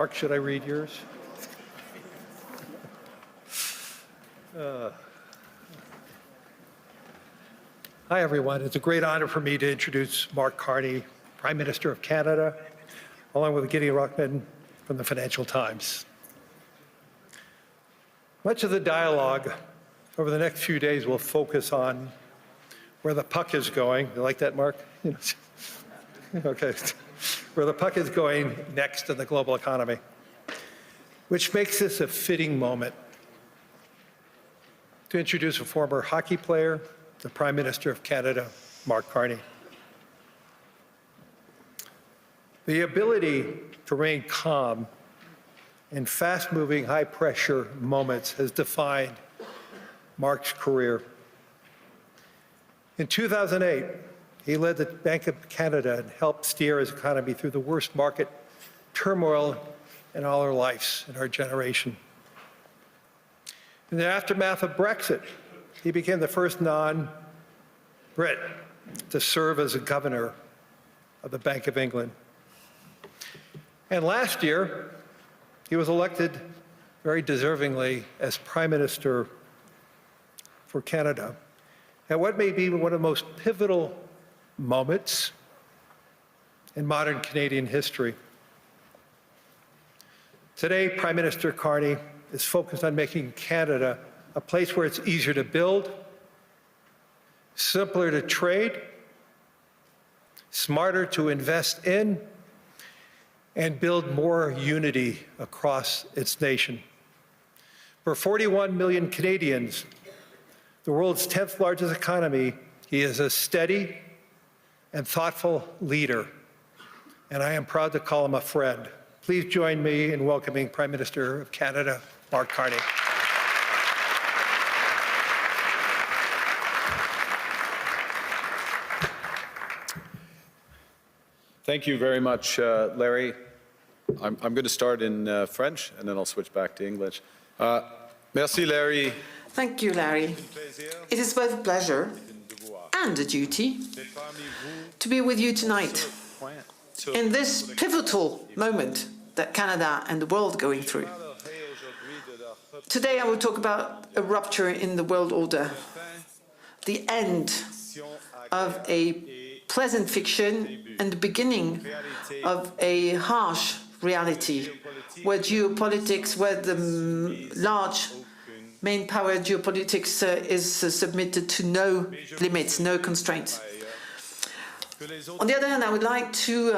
Mark, should I read yours? Hi, everyone. It's a great honor for me to introduce Mark Carney, Prime Minister of Canada, along with Gideon Ruckman from the Financial Times. Much of the dialogue over the next few days will focus on where the puck is going. You like that, Mark? Okay. Where the puck is going next in the global economy, which makes this a fitting moment to introduce a former hockey player, the Prime Minister of Canada, Mark Carney. The ability to remain calm in fast-moving, high-pressure moments has defined Mark's career. In 2008, he led the Bank of Canada and helped steer his economy through the worst market turmoil in all our lives, in our generation. In the aftermath of Brexit, he became the first non-Brit to serve as a governor of the Bank of England. And last year, he was elected very deservingly as Prime Minister for Canada at what may be one of the most pivotal moments in modern Canadian history. Today, Prime Minister Carney is focused on making Canada a place where it's easier to build, simpler to trade, smarter to invest in, and build more unity across its nation. For 41 million Canadians, the world's 10th largest economy, he is a steady and thoughtful leader, and I am proud to call him a friend. Please join me in welcoming Prime Minister of Canada, Mark Carney. Thank you very much, Larry. I'm going to start in French, and then I'll switch back to English. Merci, Larry. Thank you, Larry. It is both a pleasure and a duty to be with you tonight in this pivotal moment that Canada and the world are going through. Today I will talk about a rupture in the world order, the end of a pleasant fiction and the beginning of a harsh reality, where geopolitics, where the large main power geopolitics is submitted to no limits, no constraints. On the other hand, I would like to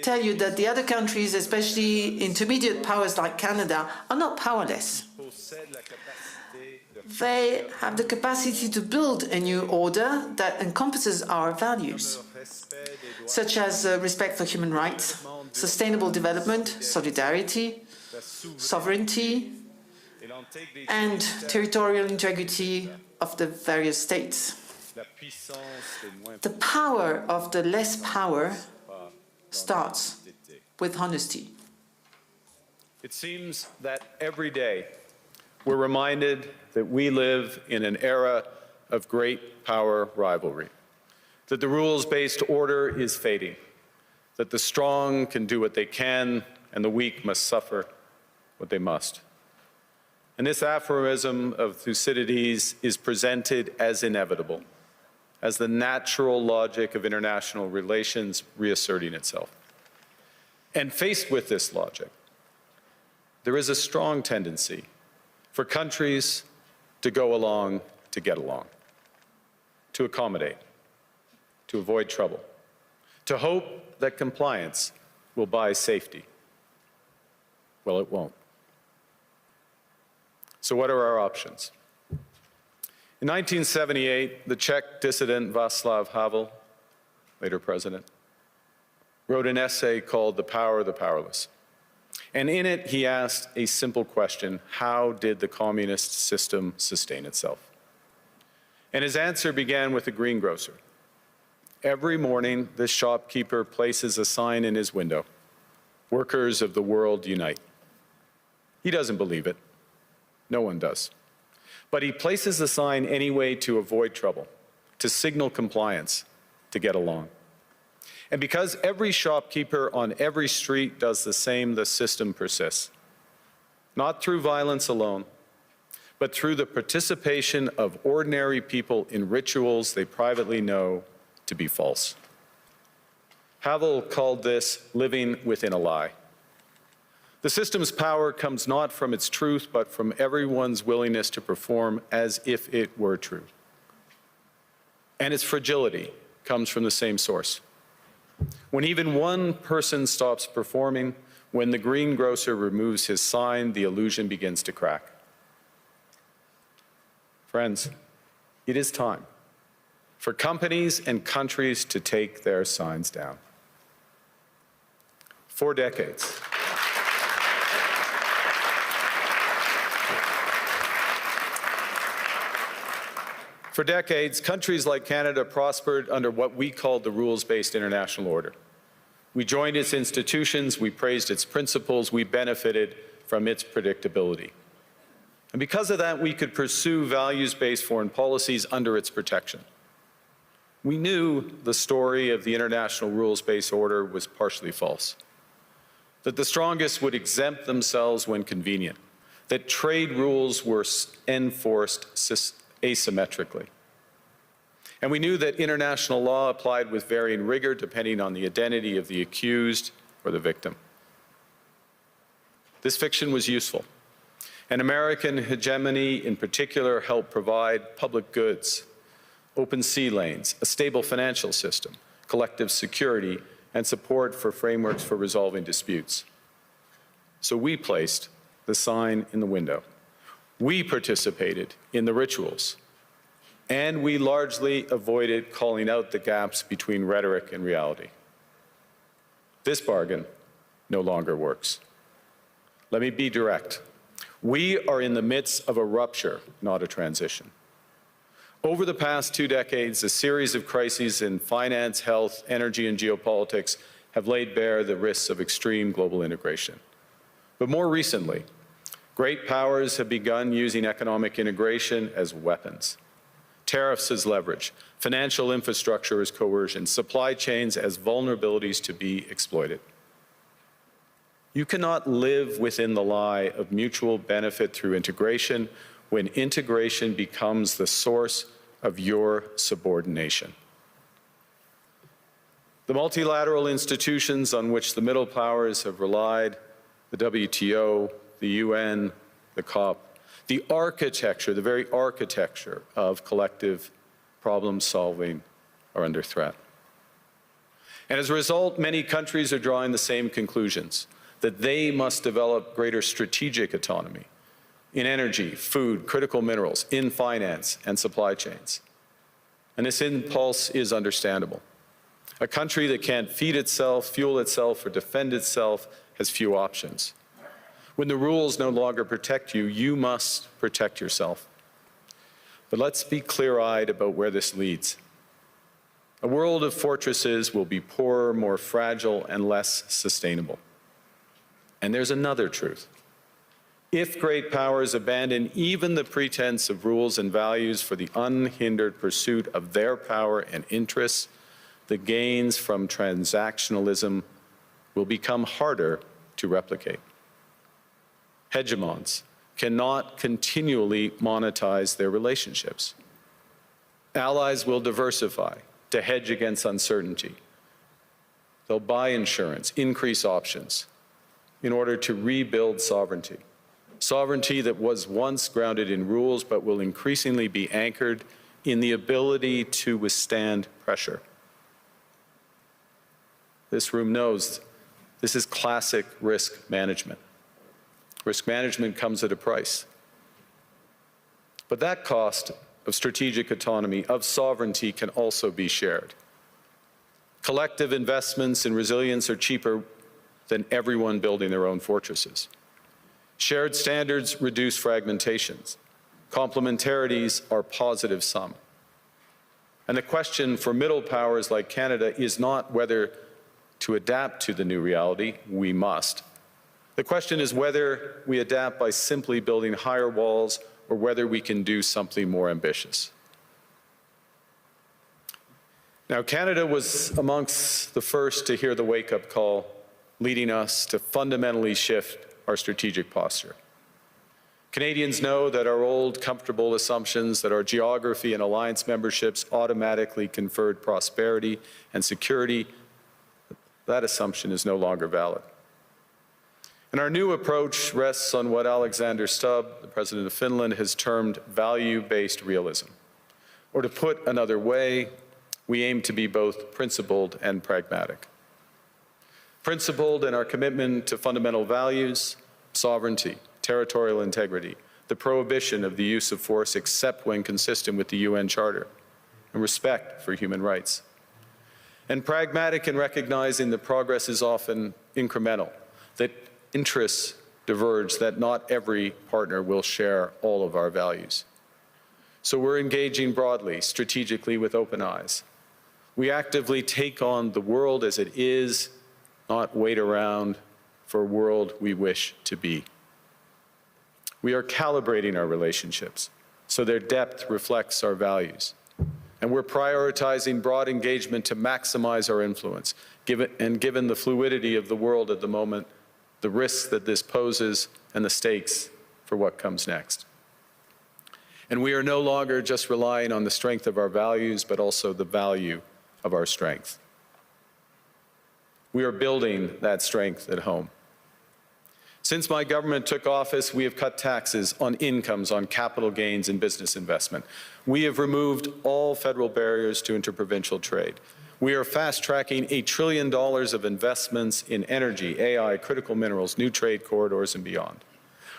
tell you that the other countries, especially intermediate powers like Canada, are not powerless. They have the capacity to build a new order that encompasses our values, such as respect for human rights, sustainable development, solidarity, sovereignty, and territorial integrity of the various states. The power of the less power starts with honesty. It seems that every day we're reminded that we live in an era of great power rivalry, that the rules-based order is fading, that the strong can do what they can and the weak must suffer what they must. And this aphorism of Thucydides is presented as inevitable, as the natural logic of international relations reasserting itself. And faced with this logic, there is a strong tendency for countries to go along to get along, to accommodate, to avoid trouble, to hope that compliance will buy safety. Well, it won't. So what are our options? In 1978, the Czech dissident Václav Havel, later president, wrote an essay called The Power of the Powerless. And in it, he asked a simple question: how did the communist system sustain itself? And his answer began with a greengrocer. Every morning, this shopkeeper places a sign in his window: "Workers of the world unite." He doesn't believe it. No one does. But he places the sign anyway to avoid trouble, to signal compliance, to get along. And because every shopkeeper on every street does the same, the system persists. Not through violence alone, but through the participation of ordinary people in rituals they privately know to be false. Havel called this living within a lie. The system's power comes not from its truth, but from everyone's willingness to perform as if it were true. And its fragility comes from the same source. When even one person stops performing, when the greengrocer removes his sign, the illusion begins to crack. Friends, it is time for companies and countries to take their signs down. For decades, countries like Canada prospered under what we called the rules-based international order. We joined its institutions, we praised its principles, we benefited from its predictability. And because of that, we could pursue values-based foreign policies under its protection. We knew the story of the international rules-based order was partially false, that the strongest would exempt themselves when convenient, that trade rules were enforced asymmetrically. And we knew that international law applied with varying rigor depending on the identity of the accused or the victim. This fiction was useful, and American hegemony in particular helped provide public goods, open sea lanes, a stable financial system, collective security, and support for frameworks for resolving disputes. So we placed the sign in the window. We participated in the rituals, and we largely avoided calling out the gaps between rhetoric and reality. This bargain no longer works. Let me be direct. We are in the midst of a rupture, not a transition. Over the past 2 decades, a series of crises in finance, health, energy, and geopolitics have laid bare the risks of extreme global integration. But more recently, great powers have begun using economic integration as weapons. Tariffs as leverage, financial infrastructure as coercion, supply chains as vulnerabilities to be exploited. You cannot live within the lie of mutual benefit through integration when integration becomes the source of your subordination. The multilateral institutions on which the middle powers have relied, the WTO, the UN, the COP, the architecture, the very architecture of collective problem solving are under threat. And as a result, many countries are drawing the same conclusions, that they must develop greater strategic autonomy in energy, food, critical minerals, in finance and supply chains. And this impulse is understandable. A country that can't feed itself, fuel itself, or defend itself has few options. When the rules no longer protect you, you must protect yourself. But let's be clear-eyed about where this leads. A world of fortresses will be poorer, more fragile, and less sustainable. And there's another truth. If great powers abandon even the pretense of rules and values for the unhindered pursuit of their power and interests, the gains from transactionalism will become harder to replicate. Hegemons cannot continually monetize their relationships. Allies will diversify to hedge against uncertainty. They'll buy insurance, increase options in order to rebuild sovereignty. Sovereignty that was once grounded in rules but will increasingly be anchored in the ability to withstand pressure. This room knows this is classic risk management. Risk management comes at a price. But that cost of strategic autonomy, of sovereignty, can also be shared. Collective investments in resilience are cheaper than everyone building their own fortresses. Shared standards reduce fragmentations. Complementarities are positive sum. And the question for middle powers like Canada is not whether to adapt to the new reality. We must. The question is whether we adapt by simply building higher walls or whether we can do something more ambitious. Now, Canada was amongst the first to hear the wake-up call, leading us to fundamentally shift our strategic posture. Canadians know that our old, comfortable assumptions that our geography and alliance memberships automatically conferred prosperity and security, that assumption is no longer valid. And our new approach rests on what Alexander Stubb, the President of Finland, has termed value-based realism. Or to put another way, we aim to be both principled and pragmatic. Principled in our commitment to fundamental values, sovereignty, territorial integrity, the prohibition of the use of force except when consistent with the UN Charter, and respect for human rights. And pragmatic in recognizing that progress is often incremental, that interests diverge, that not every partner will share all of our values. So we're engaging broadly, strategically with open eyes. We actively take on the world as it is, not wait around for a world we wish to be. We are calibrating our relationships so their depth reflects our values. And we're prioritizing broad engagement to maximize our influence. Given the fluidity of the world at the moment, the risks that this poses, and the stakes for what comes next. And we are no longer just relying on the strength of our values, but also the value of our strength. We are building that strength at home. Since my government took office, we have cut taxes on incomes, on capital gains, and business investment. We have removed all federal barriers to interprovincial trade. We are fast-tracking $1 trillion of investments in energy, AI, critical minerals, new trade corridors, and beyond.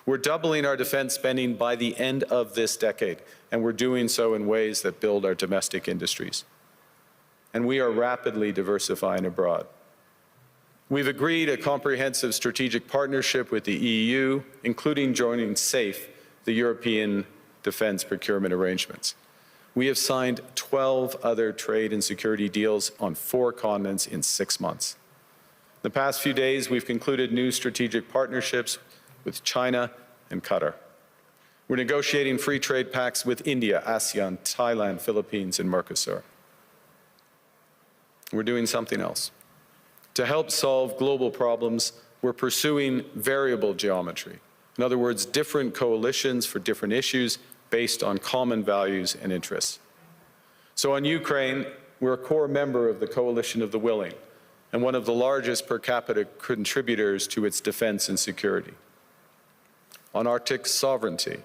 We're doubling our defense spending by the end of this decade, and we're doing so in ways that build our domestic industries. And we are rapidly diversifying abroad. We've agreed a comprehensive strategic partnership with the EU, including joining SAFE, the European Defence Procurement Arrangements. We have signed 12 other trade and security deals on 4 continents in 6 months. The past few days, we've concluded new strategic partnerships with China and Qatar. We're negotiating free trade pacts with India, ASEAN, Thailand, Philippines, and Mercosur. We're doing something else. To help solve global problems, we're pursuing variable geometry. In other words, different coalitions for different issues based on common values and interests. So on Ukraine, we're a core member of the Coalition of the Willing and one of the largest per capita contributors to its defense and security. On Arctic sovereignty,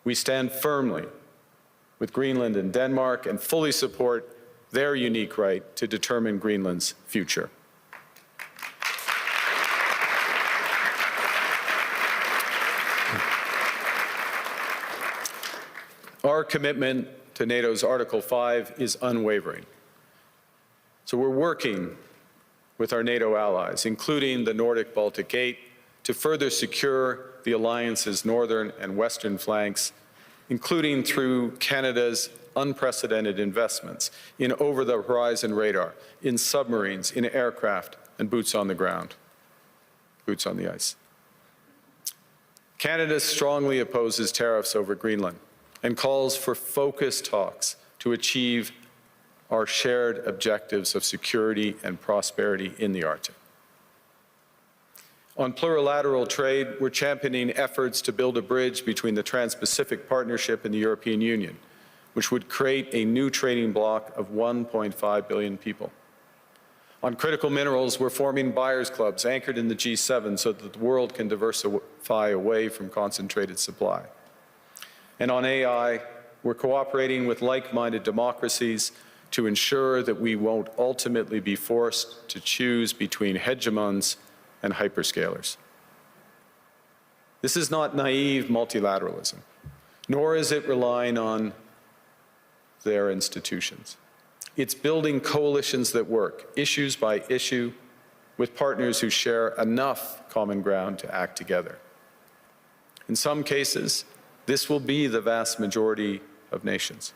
we stand firmly with Greenland and Denmark and fully support their unique right to determine Greenland's future. Our commitment to NATO's Article 5 is unwavering. So we're working with our NATO allies, including the Nordic-Baltic 8, to further secure the alliance's northern and western flanks, including through Canada's unprecedented investments in over-the-horizon radar, in submarines, in aircraft, and boots on the ground, boots on the ice. Canada strongly opposes tariffs over Greenland and calls for focused talks to achieve our shared objectives of security and prosperity in the Arctic. On plurilateral trade, we're championing efforts to build a bridge between the Trans-Pacific Partnership and the European Union, which would create a new trading bloc of 1.5 billion people. On critical minerals, we're forming buyers' clubs anchored in the G7 so that the world can diversify away from concentrated supply. And on AI, we're cooperating with like-minded democracies to ensure that we won't ultimately be forced to choose between hegemons and hyperscalers. This is not naive multilateralism, nor is it relying on their institutions. It's building coalitions that work, issues by issue, with partners who share enough common ground to act together. In some cases, this will be the vast majority of nations.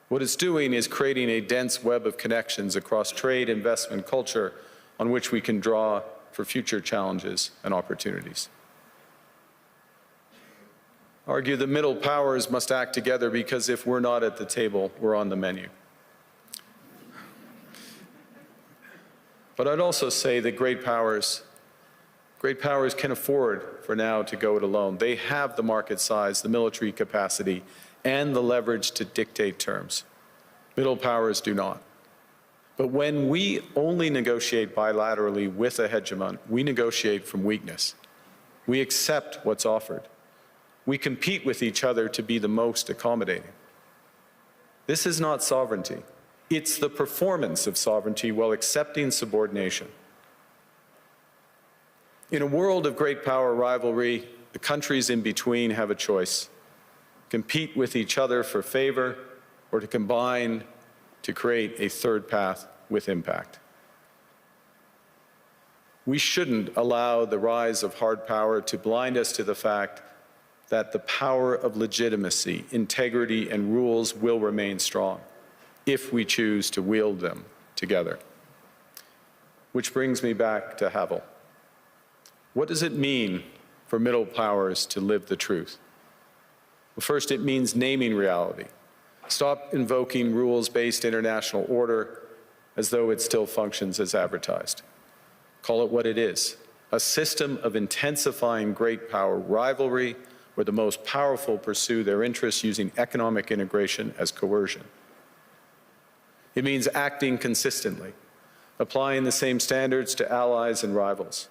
What it's doing is creating a dense web of connections across trade, investment, culture, on which we can draw for future challenges and opportunities. I argue the middle powers must act together because if we're not at the table, we're on the menu. But I'd also say that great powers can afford for now to go it alone. They have the market size, the military capacity, and the leverage to dictate terms. Middle powers do not. But when we only negotiate bilaterally with a hegemon, we negotiate from weakness. We accept what's offered. We compete with each other to be the most accommodating. This is not sovereignty. It's the performance of sovereignty while accepting subordination. In a world of great power rivalry, the countries in between have a choice: compete with each other for favor, or to combine to create a third path with impact. We shouldn't allow the rise of hard power to blind us to the fact that the power of legitimacy, integrity, and rules will remain strong if we choose to wield them together. Which brings me back to Havel. What does it mean for middle powers to live the truth? Well, first, it means naming reality. Stop invoking rules-based international order as though it still functions as advertised. Call it what it is: a system of intensifying great power rivalry where the most powerful pursue their interests using economic integration as coercion. It means acting consistently, applying the same standards to allies and rivals.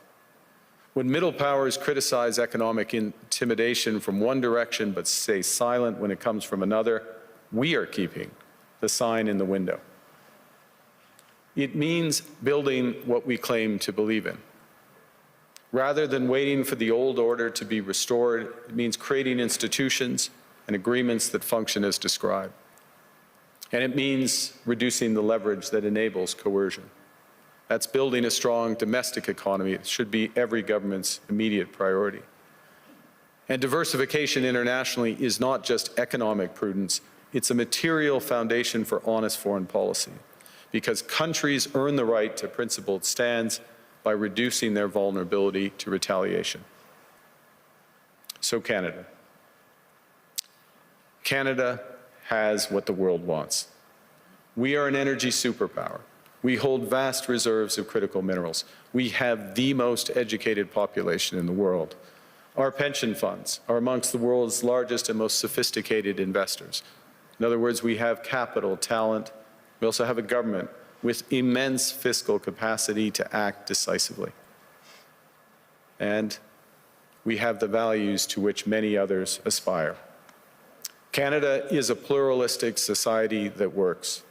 When middle powers criticize economic intimidation from one direction but stay silent when it comes from another, we are keeping the sign in the window. It means building what we claim to believe in. Rather than waiting for the old order to be restored, it means creating institutions and agreements that function as described. And it means reducing the leverage that enables coercion. That's building a strong domestic economy. It should be every government's immediate priority. And diversification internationally is not just economic prudence, it's a material foundation for honest foreign policy, because countries earn the right to principled stands by reducing their vulnerability to retaliation. So Canada. Canada has what the world wants. We are an energy superpower. We hold vast reserves of critical minerals. We have the most educated population in the world. Our pension funds are amongst the world's largest and most sophisticated investors. In other words, we have capital, talent. We also have a government with immense fiscal capacity to act decisively. And we have the values to which many others aspire. Canada is a pluralistic society that works.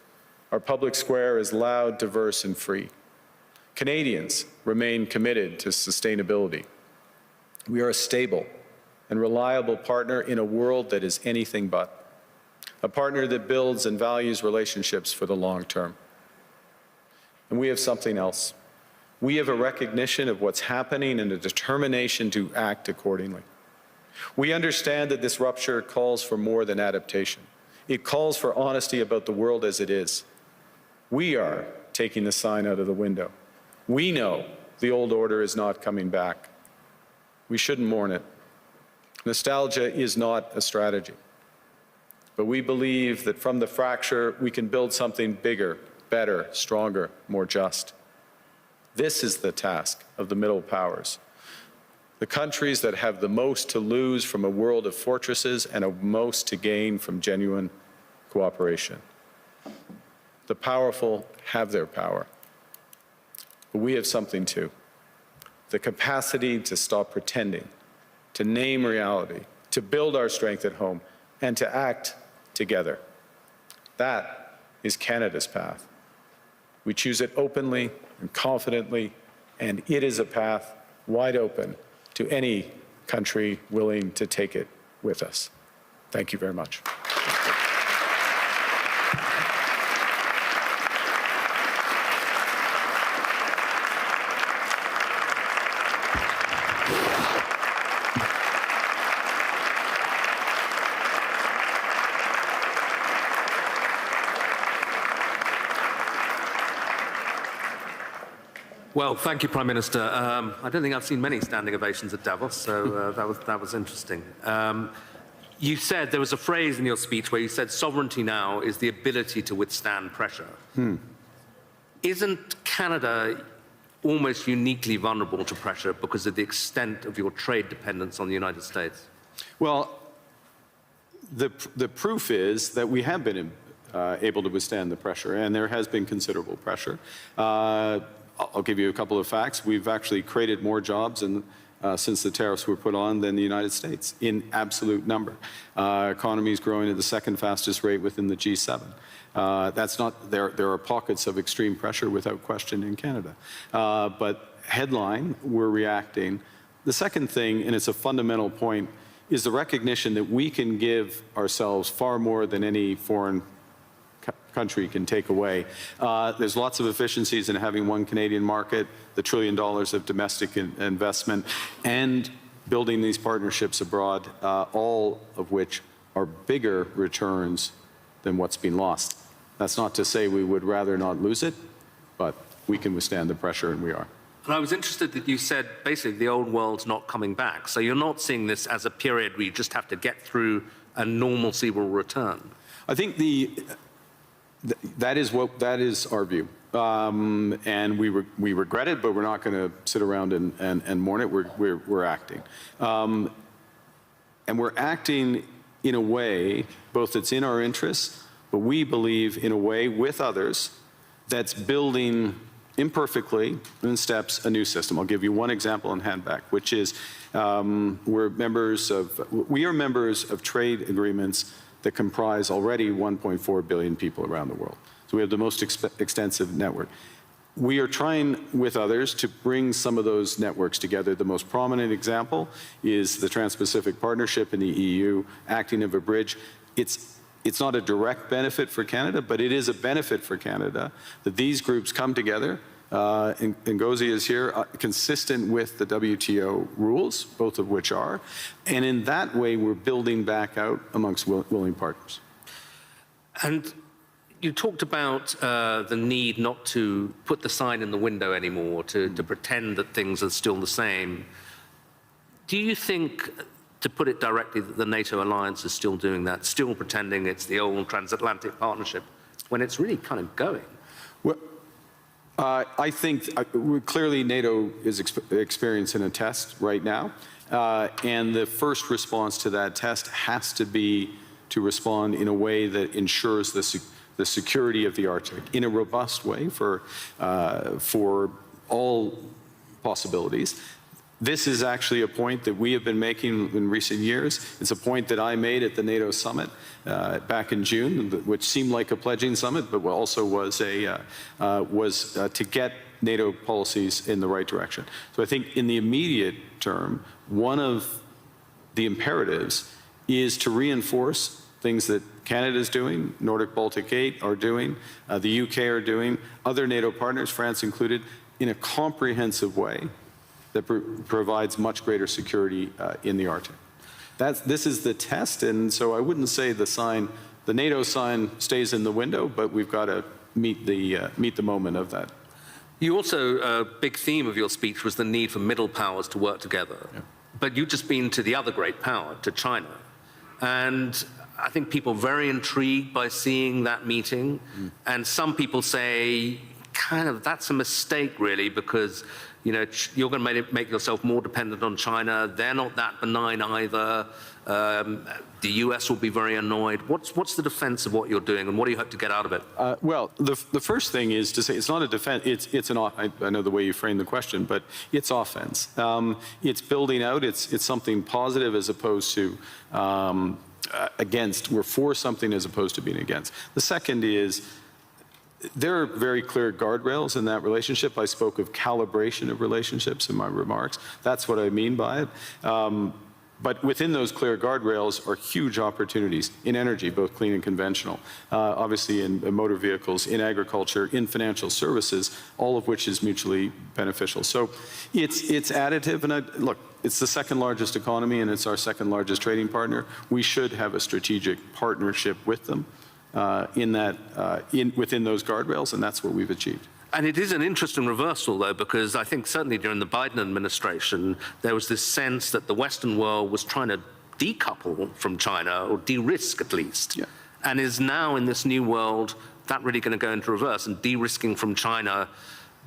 Our public square is loud, diverse, and free. Canadians remain committed to sustainability. We are a stable and reliable partner in a world that is anything but. A partner that builds and values relationships for the long term. And we have something else. We have a recognition of what's happening and a determination to act accordingly. We understand that this rupture calls for more than adaptation. It calls for honesty about the world as it is. We are taking the sign out of the window. We know the old order is not coming back. We shouldn't mourn it. Nostalgia is not a strategy. But we believe that from the fracture, we can build something bigger, better, stronger, more just. This is the task of the middle powers. The countries that have the most to lose from a world of fortresses and the most to gain from genuine cooperation. The powerful have their power. But we have something too. The capacity to stop pretending, to name reality, to build our strength at home, and to act together. That is Canada's path. We choose it openly and confidently, and it is a path wide open to any country willing to take it with us. Thank you very much. Well, thank you, Prime Minister. I don't think I've seen many standing ovations at Davos, so that was interesting. You said, there was a phrase in your speech where you said sovereignty now is the ability to withstand pressure. Isn't Canada almost uniquely vulnerable to pressure because of the extent of your trade dependence on the United States? Well, the proof is that we have been able to withstand the pressure, and there has been considerable pressure. I'll give you a couple of facts. We've actually created more jobs since the tariffs were put on than the United States in absolute number. Economy is growing at the second fastest rate within the G7. That's not, there are pockets of extreme pressure without question in Canada. But headline, we're reacting. The second thing, and it's a fundamental point, is the recognition that we can give ourselves far more than any foreign country can take away. There's lots of efficiencies in having one Canadian market, the $1 trillion of domestic investment, and building these partnerships abroad, all of which are bigger returns than what's been lost. That's not to say we would rather not lose it, but we can withstand the pressure, and we are. And I was interested that you said basically the old world's not coming back. So you're not seeing this as a period where you just have to get through and normalcy will return. I think that is our view. And we regret it, but we're not going to sit around and mourn it. We're acting. And we're acting in a way, both that's in our interests, but we believe in a way with others that's building imperfectly in steps a new system. I'll give you one example in handback, which is we are members of trade agreements that comprise already 1.4 billion people around the world. So we have the most extensive network. We are trying with others to bring some of those networks together. The most prominent example is the Trans-Pacific Partnership in the EU, acting as a bridge. It's not a direct benefit for Canada, but it is a benefit for Canada that these groups come together, and Ngozi is here, consistent with the WTO rules, both of which are, and in that way we're building back out amongst willing partners. And you talked about the need not to put the sign in the window anymore, to pretend that things are still the same. Do you think, to put it directly, that the NATO alliance is still doing that, still pretending it's the old transatlantic partnership, when it's really kind of going? Well, I think clearly NATO is experiencing a test right now, and the first response to that test has to be to respond in a way that ensures the security of the Arctic in a robust way for all possibilities. This is actually a point that we have been making in recent years. It's a point that I made at the NATO summit back in June, which seemed like a pledging summit, but also was to get NATO policies in the right direction. So I think in the immediate term, one of the imperatives is to reinforce things that Canada is doing, Nordic Baltic 8 are doing, the UK are doing, other NATO partners, France included, in a comprehensive way that provides much greater security in the Arctic. This is the test, and so I wouldn't say the NATO sign stays in the window, but we've got to meet the moment of that. You also, a big theme of your speech was the need for middle powers to work together. Yeah. But you've just been to the other great power, to China. And I think people are very intrigued by seeing that meeting. And some people say, kind of, that's a mistake, really, because you're going to make yourself more dependent on China. They're not that benign either. The US will be very annoyed. What's the defense of what you're doing, and what do you hope to get out of it? Well, the first thing is to say it's not a defense. I know the way you framed the question, but it's offense. It's building out. It's something positive as opposed to against. We're for something as opposed to being against. The second is, there are very clear guardrails in that relationship. I spoke of calibration of relationships in my remarks. That's what I mean by it. But within those clear guardrails are huge opportunities in energy, both clean and conventional, obviously in motor vehicles, in agriculture, in financial services, all of which is mutually beneficial. So it's additive. And look, it's the second largest economy, and it's our second largest trading partner. We should have a strategic partnership with them. Within those guardrails, and that's what we've achieved. And it is an interesting reversal, though, because I think certainly during the Biden administration, there was this sense that the Western world was trying to decouple from China, or de-risk at least. Yeah. And is now in this new world, that really going to go into reverse, and de-risking from China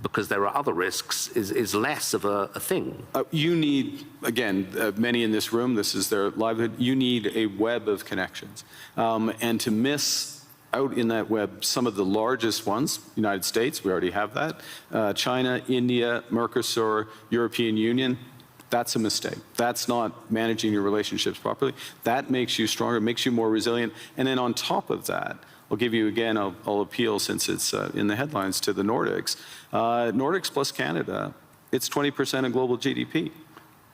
because there are other risks is less of a thing. You need, again, many in this room, this is their livelihood, you need a web of connections. And to miss out in that web some of the largest ones, United States, we already have that, China, India, Mercosur, European Union, that's a mistake. That's not managing your relationships properly. That makes you stronger, makes you more resilient. And then on top of that, I'll give you again, I'll appeal since it's in the headlines to the Nordics. Nordics plus Canada, it's 20% of global GDP.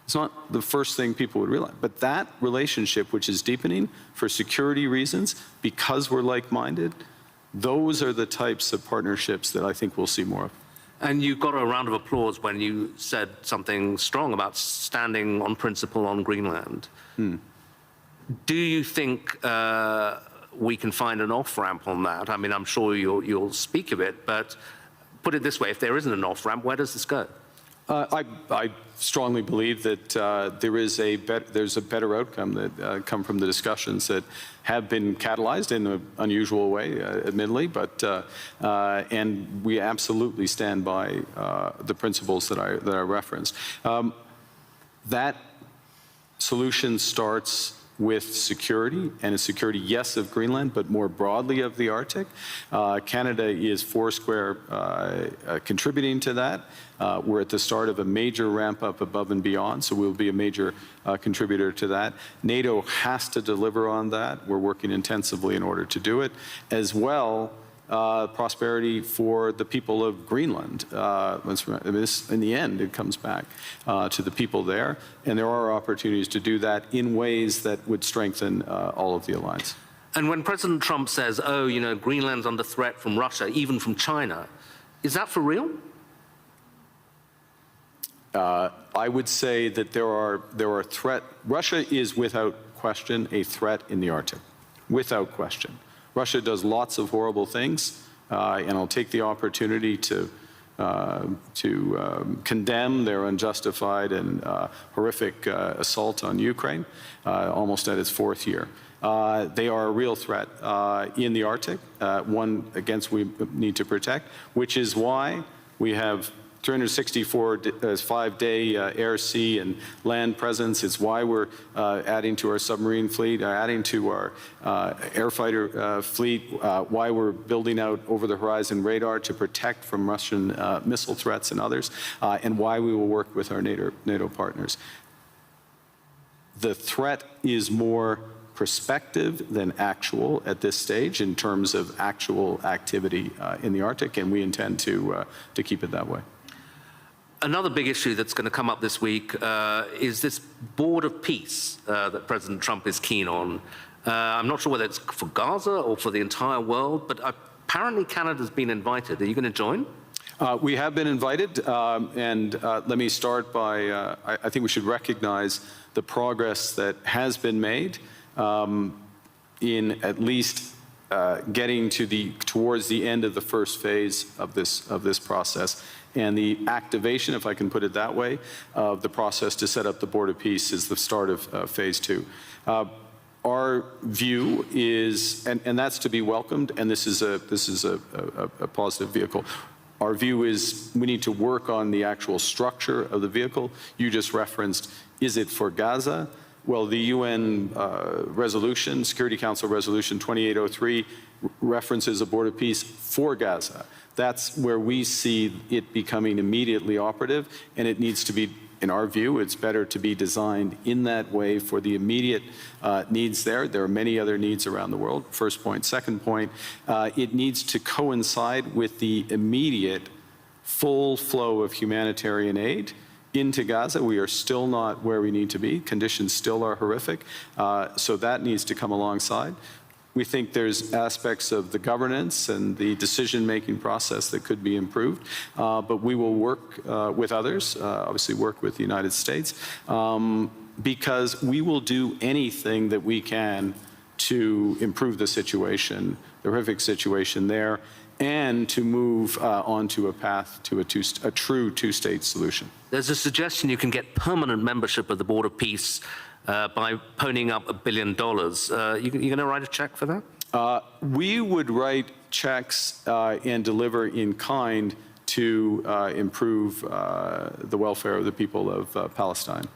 It's not the first thing people would realize, but that relationship, which is deepening for security reasons, because we're like-minded, those are the types of partnerships that I think we'll see more of. And you got a round of applause when you said something strong about standing on principle on Greenland. Do you think we can find an off-ramp on that? I mean, I'm sure you'll speak of it, but put it this way, if there isn't an off-ramp, where does this go? I strongly believe that there's a better outcome that come from the discussions that have been catalyzed in an unusual way, admittedly, but and we absolutely stand by the principles that I referenced. That solution starts with security, and a security, yes, of Greenland, but more broadly of the Arctic. Canada is foursquare contributing to that. We're at the start of a major ramp up above and beyond, so we'll be a major contributor to that. NATO has to deliver on that. We're working intensively in order to do it. As well, prosperity for the people of Greenland. In the end, it comes back to the people there, and there are opportunities to do that in ways that would strengthen all of the alliance. And when President Trump says, oh, you know, Greenland's under threat from Russia, even from China, is that for real? I would say that there are threats. Russia is without question a threat in the Arctic, without question. Russia does lots of horrible things, and I'll take the opportunity to condemn their unjustified and horrific assault on Ukraine, almost at its fourth year. They are a real threat in the Arctic, one against we need to protect, which is why we have 364 5-day air, sea, and land presence. It's why we're adding to our submarine fleet, adding to our air fighter fleet, why we're building out over-the-horizon radar to protect from Russian missile threats and others, and why we will work with our NATO partners. The threat is more prospective than actual at this stage in terms of actual activity in the Arctic, and we intend to keep it that way. Another big issue that's going to come up this week is this board of peace that President Trump is keen on. I'm not sure whether it's for Gaza or for the entire world, but apparently Canada's been invited. Are you going to join? We have been invited, and let me start by, I think we should recognize the progress that has been made in at least getting towards the end of the first phase of this process. And the activation, if I can put it that way, of the process to set up the Board of Peace is the start of phase 2. Our view is, and that's to be welcomed, and this is a positive vehicle. Our view is we need to work on the actual structure of the vehicle. You just referenced, is it for Gaza? Well, the UN resolution, Security Council Resolution 2803, references a Board of Peace for Gaza. That's where we see it becoming immediately operative, and it needs to be, in our view, it's better to be designed in that way for the immediate needs there. There are many other needs around the world, first point. Second point, it needs to coincide with the immediate full flow of humanitarian aid into Gaza. We are still not where we need to be. Conditions still are horrific, so that needs to come alongside. We think there's aspects of the governance and the decision-making process that could be improved, but we will work with others, obviously work with the United States, because we will do anything that we can to improve the situation, the horrific situation there, and to move onto a path to a true two-state solution. There's a suggestion you can get permanent membership of the Board of Peace by ponying up $1 billion. You going to write a check for that? We would write checks and deliver in kind to improve the welfare of the people of Palestine.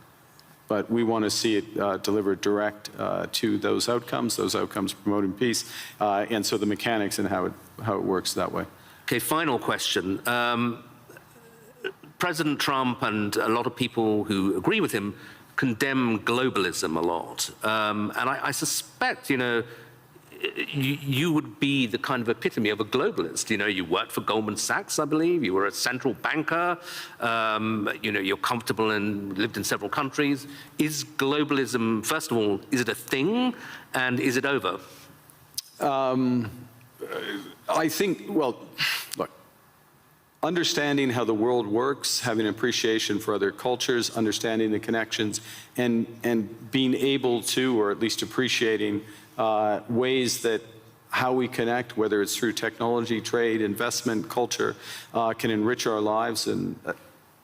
But we want to see it delivered direct to those outcomes promoting peace, and so the mechanics and how it works that way. Okay, final question. President Trump and a lot of people who agree with him condemn globalism a lot. And I suspect, you would be the kind of epitome of a globalist. You worked for Goldman Sachs, I believe. You were a central banker. You're comfortable and lived in several countries. Is globalism, first of all, is it a thing, and is it over? I think, well, look, understanding how the world works, having an appreciation for other cultures, understanding the connections, and being able to, or at least appreciating ways that how we connect, whether it's through technology, trade, investment, culture, can enrich our lives, and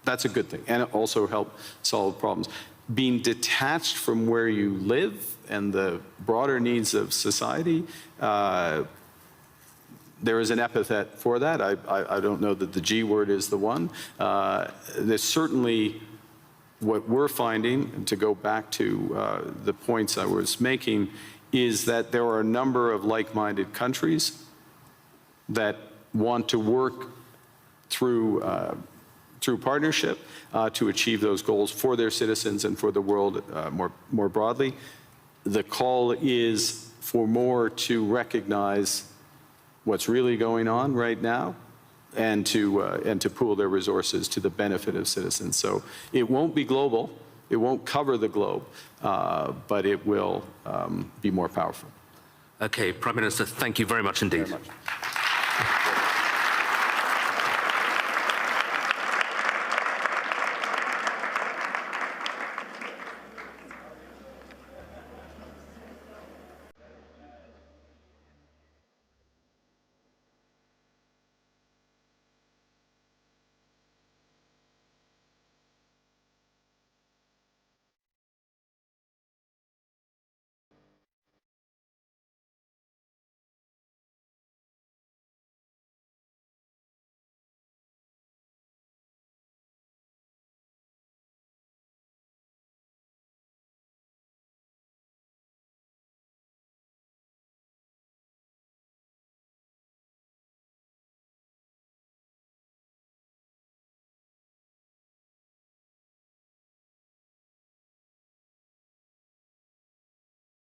that's a good thing, and also help solve problems. Being detached from where you live and the broader needs of society, there is an epithet for that. I don't know that the G word is the one. There's certainly what we're finding, and to go back to the points I was making, is that there are a number of like-minded countries that want to work through partnership to achieve those goals for their citizens and for the world more broadly. The call is for more to recognize what's really going on right now, and to pool their resources to the benefit of citizens. So it won't be global, it won't cover the globe, but it will be more powerful. Okay, Prime Minister, thank you very much indeed. Very much.